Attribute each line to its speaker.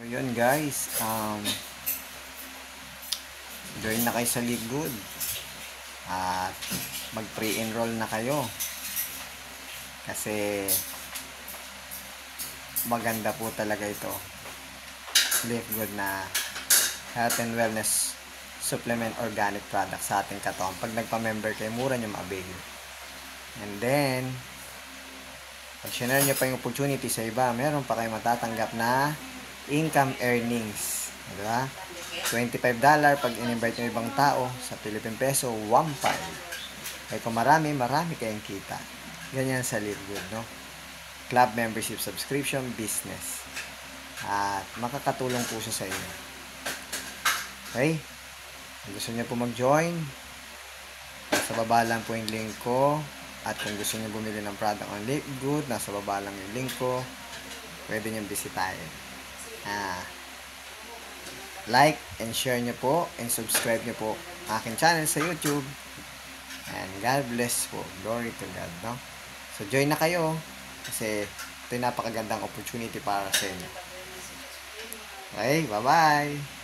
Speaker 1: Yun guys, join na kayo sa Live Good at mag pre-enroll na kayo kasi maganda po talaga ito, Live Good na health and wellness supplement organic product sa ating katawan. Pag nagpa-member kayo, mura nyo ma-avail. And then pag share nyo pa yung opportunity sa iba, meron pa kayo matatanggap na income earnings, diba? $25 pag in-invite yung ibang tao, sa Philippine Peso 1.5. Kaya kung marami kayong kita. Ganyan sa Live Good, no? Club membership subscription business. At makakatulong po siya sa inyo. Okay? Kung gusto niyo po mag-join, nasa baba lang po yung link ko. At kung gusto niyo bumili ng product on Live Good, nasa baba lang yung link ko. Pwede niyo bisitahin. Like and share nyo po and subscribe nyo po aking channel sa YouTube. And God bless po. Glory to God, no? So join na kayo kasi ito yung napakagandang opportunity para sa inyo. Okay, bye-bye!